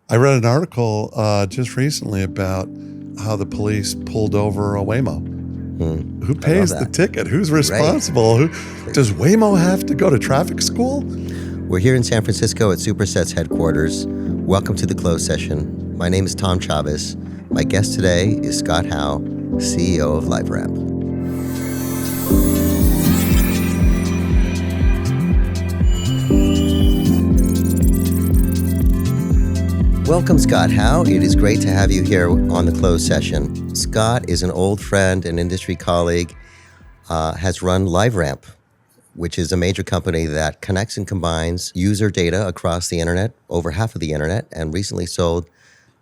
I read an article just recently about how the police pulled over a Waymo. Who pays the ticket? Who's responsible? Right. Does Waymo have to go to traffic school? We're here in San Francisco at Superset's headquarters. Welcome to the closed session. My name is Tom Chavez. My guest today is Scott Howe, CEO of LiveRamp. Welcome, Scott Howe. It is great to have you here on the closed session. Scott is an old friend and industry colleague, has run LiveRamp, which is a major company that connects and combines user data across the internet, over half of the internet, and recently sold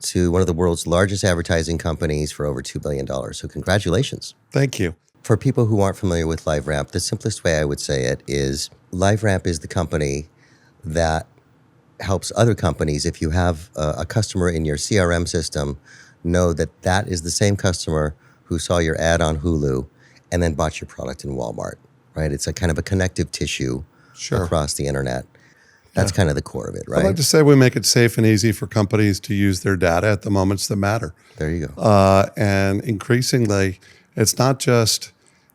to one of the world's largest advertising companies for over $2 billion. So congratulations. Thank you. For people who aren't familiar with LiveRamp, the simplest way I would say it is LiveRamp is the company that helps other companies, if you have a customer in your CRM system, know that that is the same customer who saw your ad on Hulu and then bought your product in Walmart, right? It's a kind of a connective tissue across the internet. That's kind of the core of it, right? I'd like to say we make it safe and easy for companies to use their data at the moments that matter. There you go. And increasingly, it's not just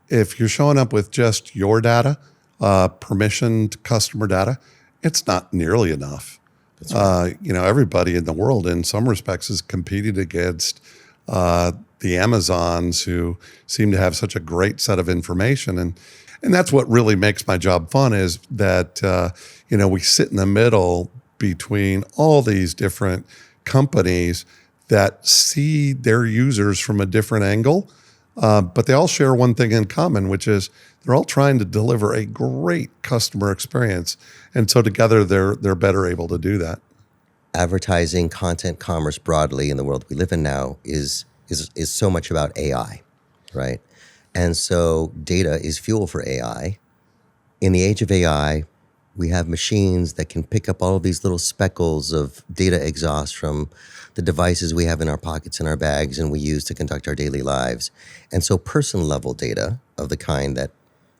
if you're showing up with just your data, permissioned customer data, it's not nearly enough. That's right. Everybody in the world, in some respects, is competing against the Amazons who seem to have such a great set of information. And that's what really makes my job fun is that, we sit in the middle between all these different companies that see their users from a different angle, but they all share one thing in common, which is they're all trying to deliver a great customer experience. And so together they're better able to do that. Advertising, content, commerce broadly in the world we live in now is so much about AI, right? And so data is fuel for AI. In the age of AI, we have machines that can pick up all of these little speckles of data exhaust from the devices we have in our pockets and our bags and we use to conduct our daily lives. And so person-level data of the kind that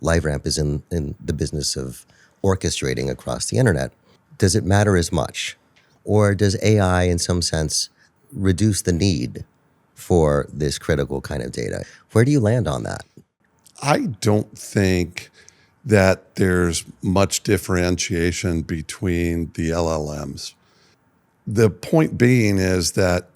LiveRamp is in the business of orchestrating across the internet, does it matter as much? Or does AI, in some sense, reduce the need for this critical kind of data? Where do you land on that? I don't think that there's much differentiation between the LLMs. The point being is that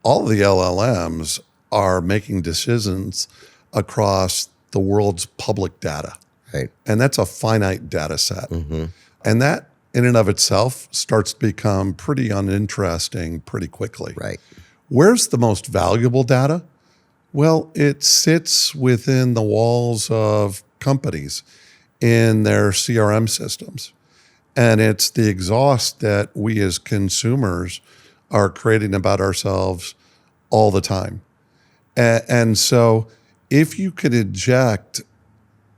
all the LLMs are making decisions across the world's public data. Right. And that's a finite data set. Mm-hmm. And that in and of itself starts to become pretty uninteresting pretty quickly. Right. Where's the most valuable data? Well, it sits within the walls of companies in their CRM systems. And it's the exhaust that we as consumers are creating about ourselves all the time. And so if you could inject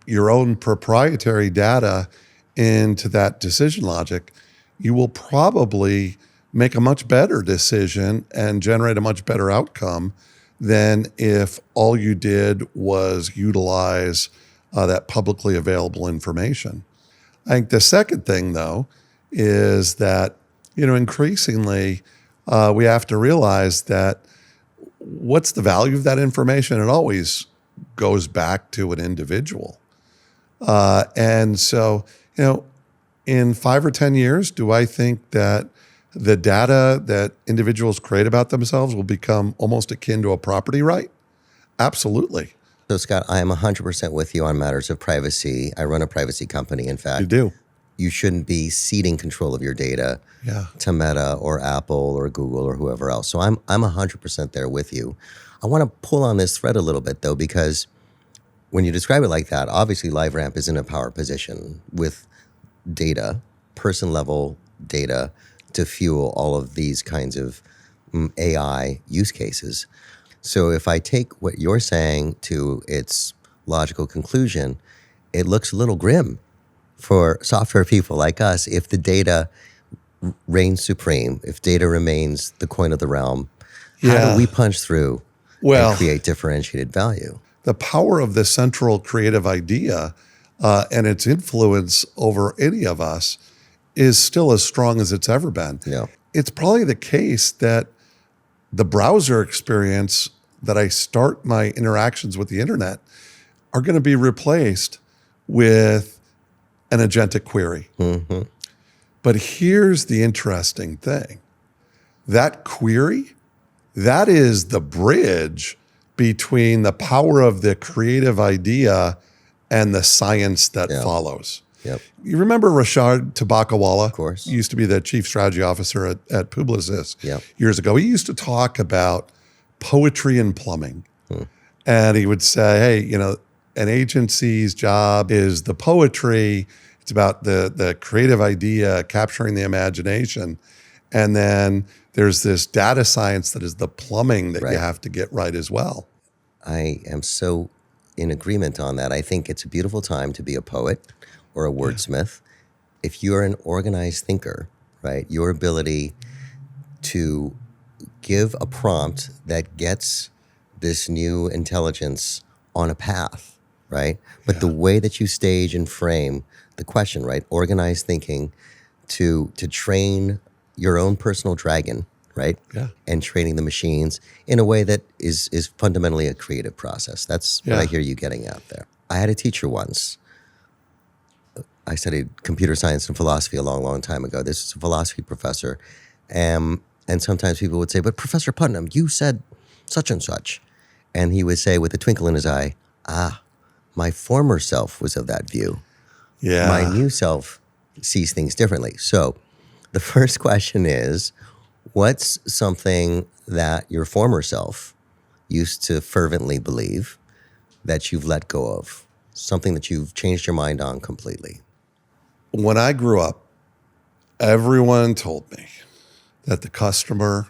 your own proprietary data into that decision logic, you will probably make a much better decision and generate a much better outcome than if all you did was utilize that publicly available information. I think the second thing, though, is that, increasingly we have to realize that what's the value of that information? It always goes back to an individual. And so, in 5 or 10 years, do I think that the data that individuals create about themselves will become almost akin to a property right? Absolutely. So, Scott, I am 100% with you on matters of privacy. I run a privacy company. In fact, you do. You shouldn't be ceding control of your data to Meta or Apple or Google or whoever else. So I'm 100% there with you. I want to pull on this thread a little bit, though, because when you describe it like that, obviously LiveRamp is in a power position with data, person-level data, to fuel all of these kinds of AI use cases. So if I take what you're saying to its logical conclusion, it looks a little grim for software people like us if the data reigns supreme, if data remains the coin of the realm. How do we punch through and create differentiated value? The power of the central creative idea and its influence over any of us is still as strong as it's ever been. Yeah. it's probably the case that the browser experience that I start my interactions with the internet are going to be replaced with an agentic query. Mm-hmm. But here's the interesting thing. That query, that is the bridge between the power of the creative idea and the science that follows. Yep. You remember Rashad Tabakawala? Of course. He used to be the chief strategy officer at Publicis Yep. years ago. He used to talk about poetry and plumbing. And he would say, hey, you know, an agency's job is the poetry. It's about the creative idea, capturing the imagination. And then there's this data science that is the plumbing that you have to get right as well. I am so in agreement on that. I think it's a beautiful time to be a poet or a wordsmith. If you're an organized thinker, right, your ability to give a prompt that gets this new intelligence on a path, right? But the way that you stage and frame the question, right? Organized thinking to train your own personal dragon, right? Yeah. And training the machines in a way that is fundamentally a creative process. That's what I hear you getting out there. I had a teacher once. I studied computer science and philosophy a long, long time ago. This is a philosophy professor. And sometimes people would say, but Professor Putnam, you said such and such. And he would say with a twinkle in his eye, my former self was of that view. Yeah. My new self sees things differently. So the first question is, what's something that your former self used to fervently believe that you've let go of? Something that you've changed your mind on completely? When I grew up, everyone told me that the customer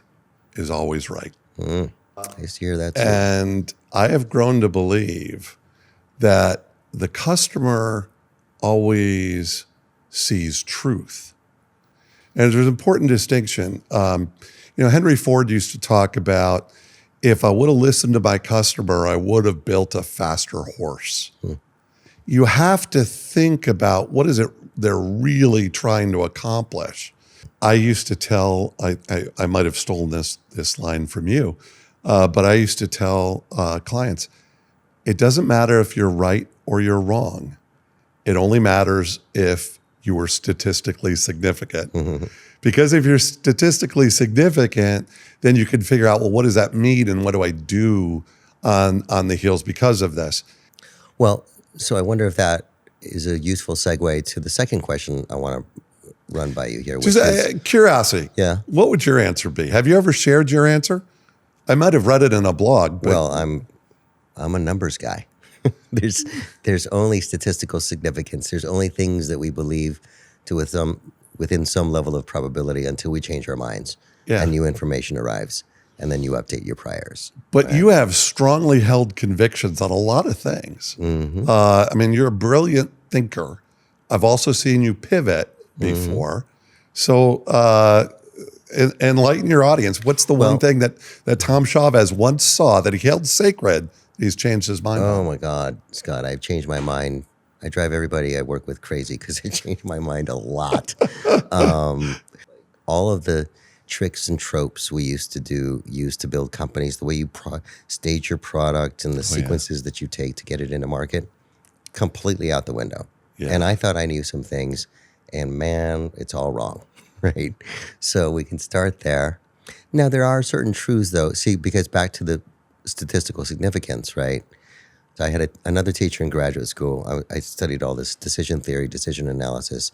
is always right. I used to hear that too. And I have grown to believe that the customer always sees truth. And there's an important distinction. Henry Ford used to talk about, if I would have listened to my customer, I would have built a faster horse. You have to think about what is it they're really trying to accomplish. I used to tell, I might have stolen this line from you, but I used to tell clients, it doesn't matter if you're right or you're wrong. It only matters if you were statistically significant. Because if you're statistically significant, then you can figure out, well, what does that mean and what do I do on the heels because of this? Well, so I wonder if that is a useful segue to the second question I want to run by you here. Which is curiosity. Yeah. What would your answer be? Have you ever shared your answer? I might have read it in a blog. But well, I'm a numbers guy. There's only statistical significance. There's only things that we believe to within some level of probability until we change our minds and new information arrives, and then you update your priors. But you have strongly held convictions on a lot of things. You're a brilliant thinker. I've also seen you pivot before. So enlighten your audience. What's the one thing that Tom Chavez once saw that he held sacred, he's changed his mind on? Oh my God, Scott, I've changed my mind. I drive everybody I work with crazy because I changed my mind a lot. All of the tricks and tropes we used to build companies, the way you stage your product and the sequences that you take to get it into market, completely out the window. And I thought I knew some things, and man, it's all wrong, right? So we can start there. Now, there are certain truths, though. See, because back to the statistical significance, right? So I had another teacher in graduate school. I studied all this decision theory, decision analysis.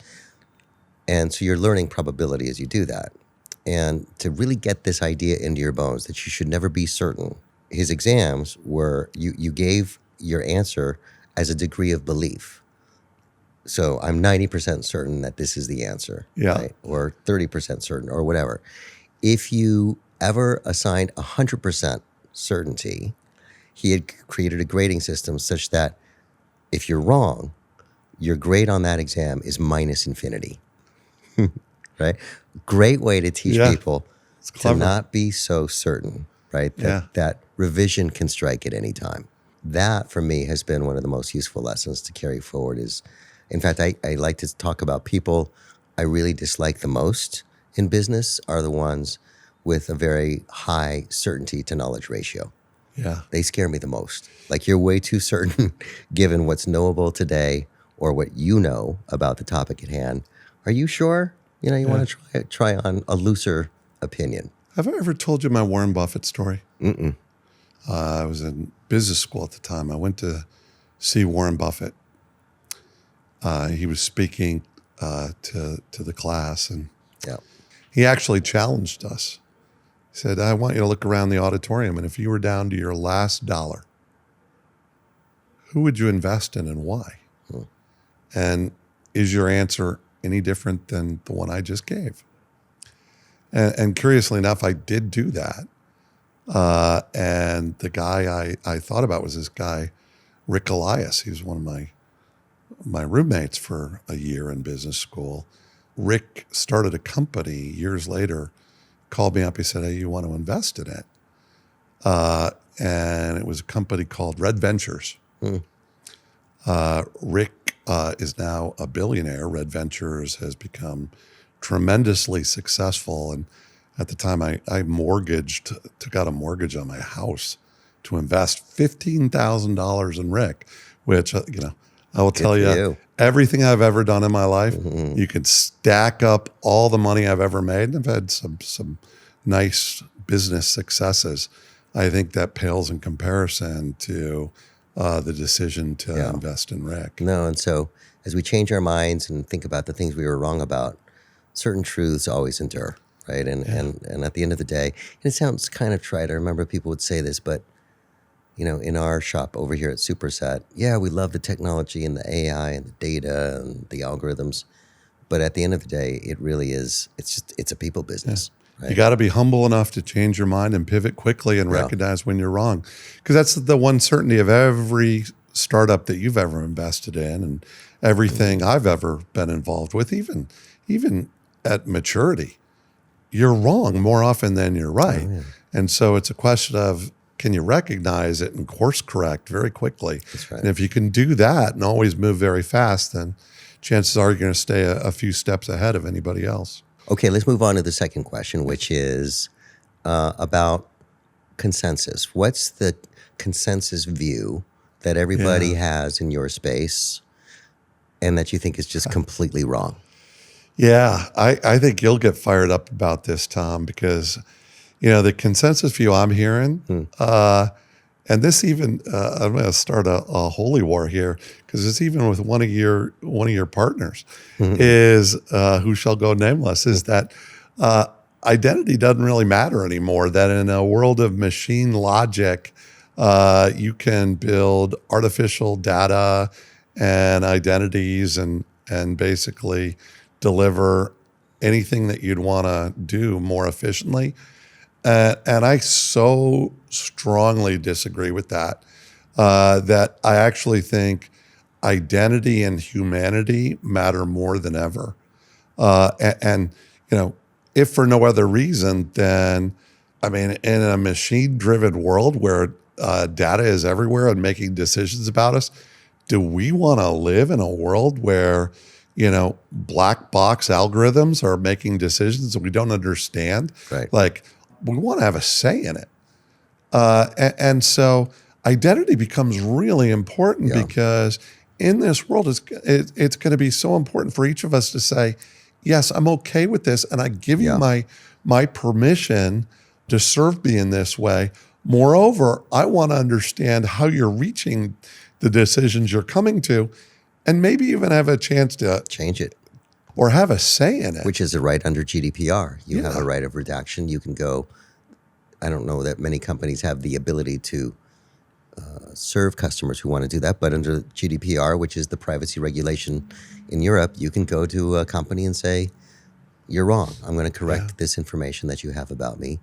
And so you're learning probability as you do that. And to really get this idea into your bones that you should never be certain, his exams were, you gave your answer as a degree of belief. So I'm 90% certain that this is the answer, right? Or 30% certain or whatever. If you ever assigned 100% certainty, he had created a grading system such that if you're wrong, your grade on that exam is minus infinity, right? Great way to teach people to not be so certain, right? That revision can strike at any time. That, for me, has been one of the most useful lessons to carry forward. In fact, I like to talk about people I really dislike the most in business are the ones with a very high certainty to knowledge ratio. Yeah. They scare me the most. Like, you're way too certain given what's knowable today or what you know about the topic at hand. Are you sure? You know, you want to try on a looser opinion. Have I ever told you my Warren Buffett story? Mm-mm. I was in business school at the time. I went to see Warren Buffett. He was speaking to the class, and he actually challenged us. He said, I want you to look around the auditorium, and if you were down to your last dollar, who would you invest in and why? And is your answer any different than the one I just gave? And curiously enough, I did do that. And the guy I thought about was this guy, Rick Elias. He was one of my roommates for a year in business school. Rick started a company years later, called me up. He said, hey, you want to invest in it? And it was a company called Red Ventures. Rick is now a billionaire. Red Ventures has become tremendously successful. And at the time, I took out a mortgage on my house to invest $15,000 in Rick, which, I will tell you, everything I've ever done in my life, you can stack up all the money I've ever made. And I've had some nice business successes. I think that pales in comparison to the decision to invest in Rick. No, and so as we change our minds and think about the things we were wrong about, certain truths always endure, right? And at the end of the day, and it sounds kind of trite. I remember people would say this, but in our shop over here at Superset, we love the technology and the AI and the data and the algorithms, but at the end of the day, it really is. It's a people business. Right? You got to be humble enough to change your mind and pivot quickly and recognize when you're wrong, because that's the one certainty of every startup that you've ever invested in and everything I've ever been involved with, even at maturity. You're wrong more often than you're right. And so it's a question of, can you recognize it and course correct very quickly? That's right. And if you can do that and always move very fast, then chances are you're going to stay a few steps ahead of anybody else. Okay, let's move on to the second question, which is about consensus. What's the consensus view that everybody has in your space and that you think is just completely wrong? Yeah, I think you'll get fired up about this, Tom, because the consensus view I'm hearing, and this even I'm going to start a holy war here, because it's even with one of your partners, is who shall go nameless, is that identity doesn't really matter anymore. That in a world of machine logic, you can build artificial data and identities and basically deliver anything that you'd want to do more efficiently. And I so strongly disagree with that, that I actually think identity and humanity matter more than ever. And if for no other reason than, in a machine-driven world where data is everywhere and making decisions about us, do we want to live in a world where black box algorithms are making decisions that we don't understand? Right. Like, we want to have a say in it. And so identity becomes really important because in this world, it's going to be so important for each of us to say, yes, I'm okay with this. And I give you my permission to serve me in this way. Moreover, I want to understand how you're reaching the decisions you're coming to, and maybe even have a chance to change it or have a say in it. Which is a right under GDPR. You have a right of redaction. You can go, I don't know that many companies have the ability to serve customers who want to do that, but under GDPR, which is the privacy regulation in Europe, you can go to a company and say, you're wrong. I'm going to correct this information that you have about me.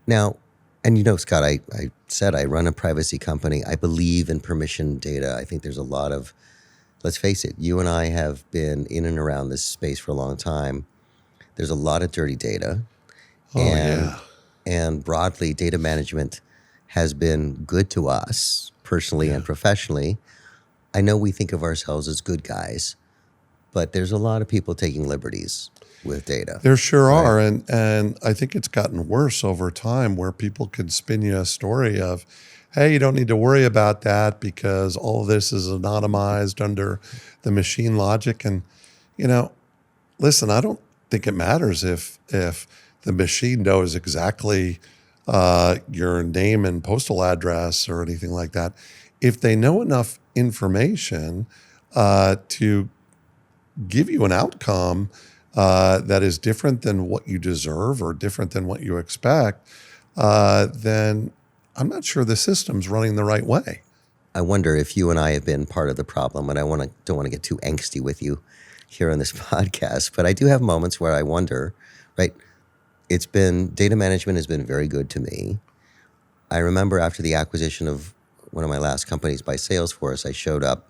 Now, and Scott, I said I run a privacy company. I believe in permission data. I think there's a lot of, let's face it, you and I have been in and around this space for a long time. There's a lot of dirty data. And broadly, data management has been good to us personally and professionally. I know we think of ourselves as good guys, but there's a lot of people taking liberties with data. There sure are. And I think it's gotten worse over time where people can spin you a story of, hey, you don't need to worry about that because all of this is anonymized under the machine logic. And, listen, I don't think it matters if the machine knows exactly your name and postal address or anything like that. If they know enough information to give you an outcome that is different than what you deserve or different than what you expect, then I'm not sure the system's running the right way. I wonder if you and I have been part of the problem, and don't want to get too angsty with you here on this podcast, but I do have moments where I wonder, right? Data management has been very good to me. I remember after the acquisition of one of my last companies by Salesforce, I showed up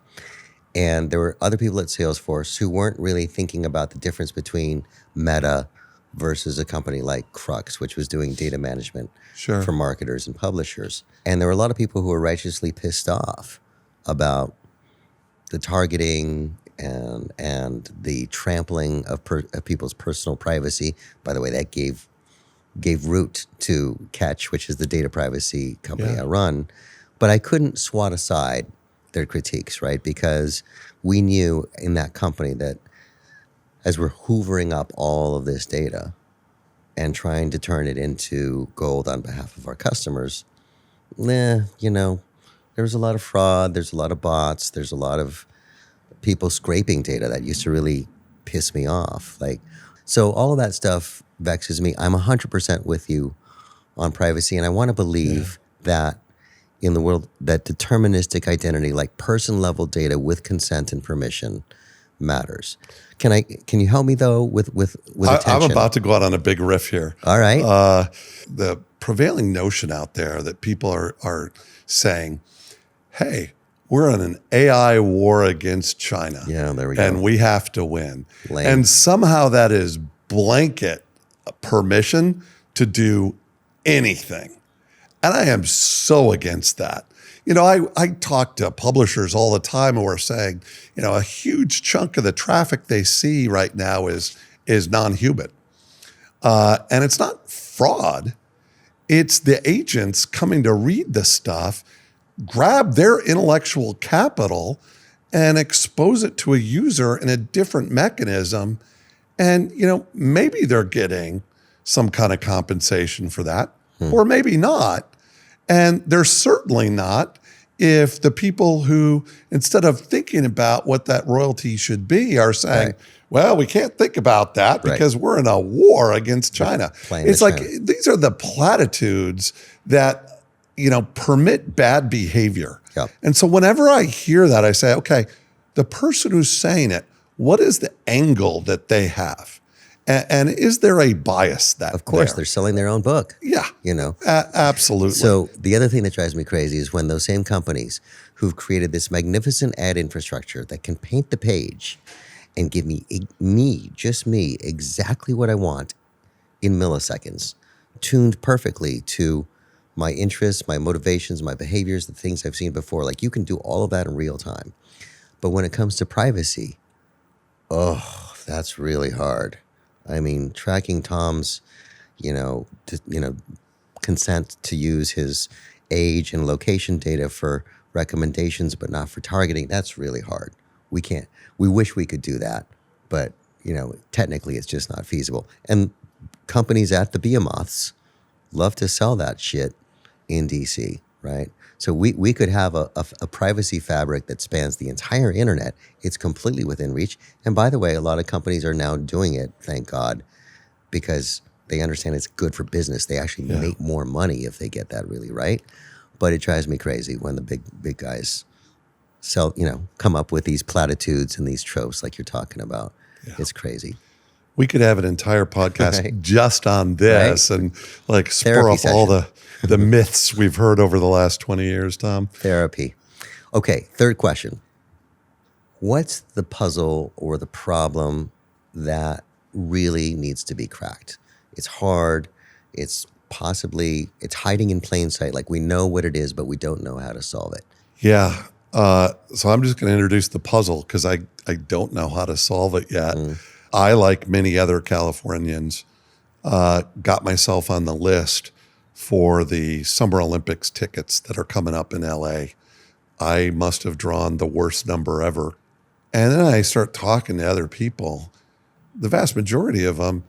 and there were other people at Salesforce who weren't really thinking about the difference between Meta versus a company like Crux, which was doing data management for marketers and publishers. And there were a lot of people who were righteously pissed off about the targeting and the trampling of people's personal privacy. By the way, that gave root to Catch, which is the data privacy company I run. But I couldn't swat aside their critiques, right? Because we knew in that company that as we're hoovering up all of this data and trying to turn it into gold on behalf of our customers, there was a lot of fraud, there's a lot of bots, there's a lot of people scraping data that used to really piss me off. So all of that stuff vexes me. I'm 100% with you on privacy, and I want to believe that in the world that deterministic identity, like person-level data with consent and permission, matters. Can you help me though with attention? I'm about to go out on a big riff here. All right. The prevailing notion out there that people are saying, hey, we're in an AI war against China. Yeah, there we go. And we have to win. Lame. And somehow that is blanket permission to do anything. And I am so against that. I talk to publishers all the time who are saying, a huge chunk of the traffic they see right now is non-human. And it's not fraud. It's the agents coming to read the stuff, grab their intellectual capital, and expose it to a user in a different mechanism. And, maybe they're getting some kind of compensation for that, or maybe not. And they're certainly not if the people who, instead of thinking about what that royalty should be, are saying, well, we can't think about that because we're in a war against China. It's like these are the platitudes that, permit bad behavior. Yep. And so whenever I hear that, I say, okay, the person who's saying it, what is the angle that they have? And is there a bias that Of course, they're selling their own book. Yeah. Absolutely. So the other thing that drives me crazy is when those same companies who've created this magnificent ad infrastructure that can paint the page and give just me, exactly what I want in milliseconds, tuned perfectly to my interests, my motivations, my behaviors, the things I've seen before. Like you can do all of that in real time. But when it comes to privacy, that's really hard. I mean, tracking Tom's, consent to use his age and location data for recommendations, but not for targeting, that's really hard. We wish we could do that, but, technically it's just not feasible. And companies at the behemoths love to sell that shit in DC, right? So we could have a privacy fabric that spans the entire internet. It's completely within reach. And by the way, a lot of companies are now doing it, thank God, because they understand it's good for business. They actually make more money if they get that really right. But it drives me crazy when the big guys come up with these platitudes and these tropes like you're talking about. Yeah. It's crazy. We could have an entire podcast just on this and spur Therapy up all the myths we've heard over the last 20 years, Tom. Therapy. Okay, third question. What's the puzzle or the problem that really needs to be cracked? It's hard. It's hiding in plain sight. Like we know what it is, but we don't know how to solve it. Yeah. So I'm just going to introduce the puzzle because I don't know how to solve it yet. I, like many other Californians, got myself on the list for the Summer Olympics tickets that are coming up in LA. I must have drawn the worst number ever. And then I start talking to other people. The vast majority of them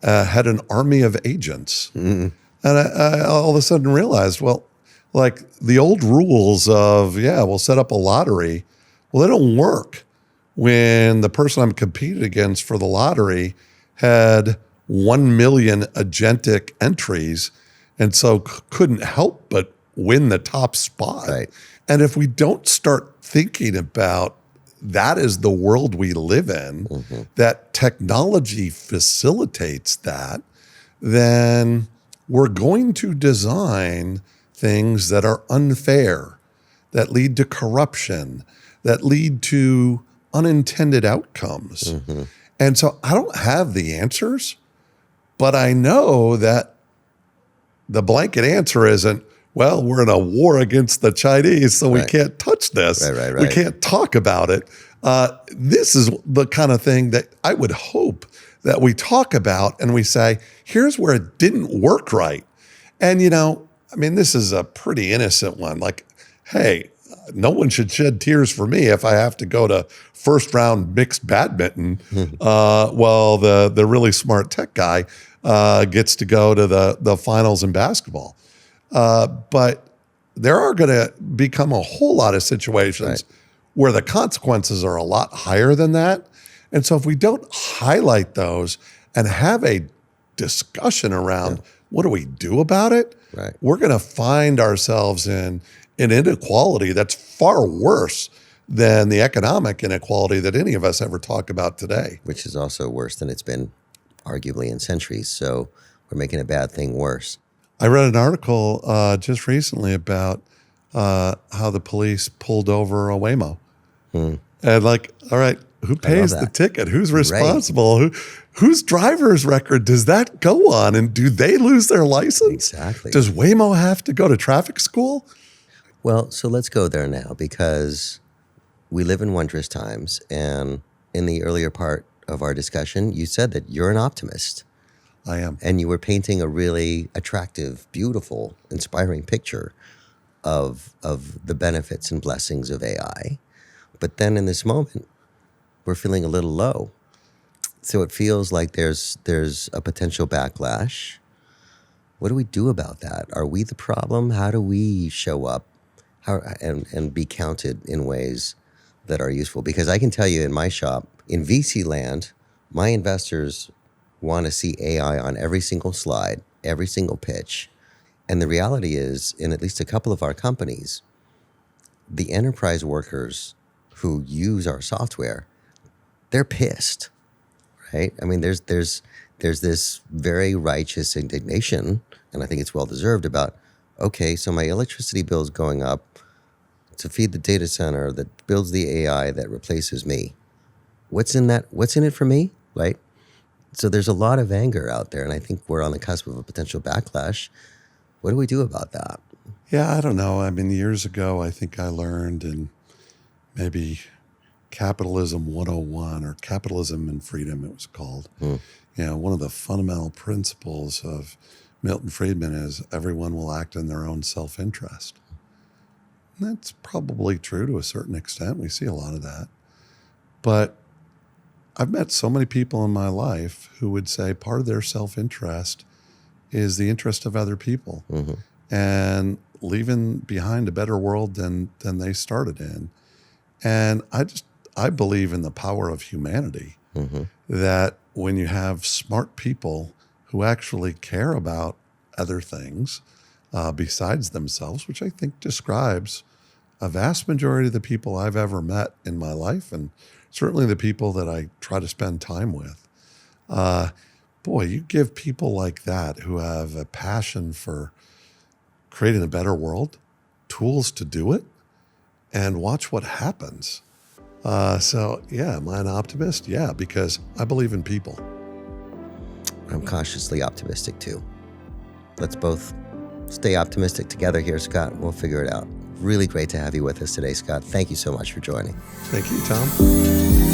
had an army of agents. And I all of a sudden realized, well, like the old rules of, we'll set up a lottery. Well, they don't work when the person I'm competing against for the lottery had 1 million agentic entries and so couldn't help but win the top spot. Right. And if we don't start thinking about that is the world we live in, that technology facilitates that, then we're going to design things that are unfair, that lead to corruption, that lead to unintended outcomes. And so I don't have the answers, but I know that the blanket answer isn't, well, we're in a war against the Chinese, so we can't touch this. Right. We can't talk about it. This is the kind of thing that I would hope that we talk about and we say, here's where it didn't work right. And, this is a pretty innocent one. Like, hey, no one should shed tears for me if I have to go to first round mixed badminton while the really smart tech guy gets to go to the finals in basketball. But there are going to become a whole lot of situations where the consequences are a lot higher than that. And so if we don't highlight those and have a discussion around what do we do about it, we're going to find ourselves in an inequality that's far worse than the economic inequality that any of us ever talk about today. Which is also worse than it's been arguably in centuries. So we're making a bad thing worse. I read an article just recently about how the police pulled over a Waymo. And like, all right, who pays the ticket? Who's responsible? Whose driver's record does that go on? And do they lose their license? Exactly. Does Waymo have to go to traffic school? Well, so let's go there now because we live in wondrous times. And in the earlier part of our discussion, you said that you're an optimist. I am. And you were painting a really attractive, beautiful, inspiring picture of the benefits and blessings of AI. But then in this moment, we're feeling a little low. So it feels like there's a potential backlash. What do we do about that? Are we the problem? How do we show up and be counted in ways that are useful? Because I can tell you in my shop, in VC land, my investors want to see AI on every single slide, every single pitch. And the reality is, in at least a couple of our companies, the enterprise workers who use our software, they're pissed, right? I mean, there's this very righteous indignation, and I think it's well-deserved about, okay, so my electricity bill is going up to feed the data center that builds the AI that replaces me. What's in that? What's in it for me, right? So there's a lot of anger out there, and I think we're on the cusp of a potential backlash. What do we do about that? Yeah, I don't know. I mean, years ago, I think I learned in maybe Capitalism 101 or Capitalism and Freedom, it was called. One of the fundamental principles of Milton Friedman is everyone will act in their own self-interest. And that's probably true to a certain extent. We see a lot of that. But I've met so many people in my life who would say part of their self-interest is the interest of other people and leaving behind a better world than they started in. And I believe in the power of humanity, that when you have smart people who actually care about other things besides themselves, which I think describes a vast majority of the people I've ever met in my life, and certainly the people that I try to spend time with. Boy, you give people like that who have a passion for creating a better world, tools to do it, and watch what happens. So yeah, am I an optimist? Yeah, because I believe in people. I'm cautiously optimistic too. Let's both stay optimistic together here, Scott. We'll figure it out. Really great to have you with us today, Scott. Thank you so much for joining. Thank you, Tom.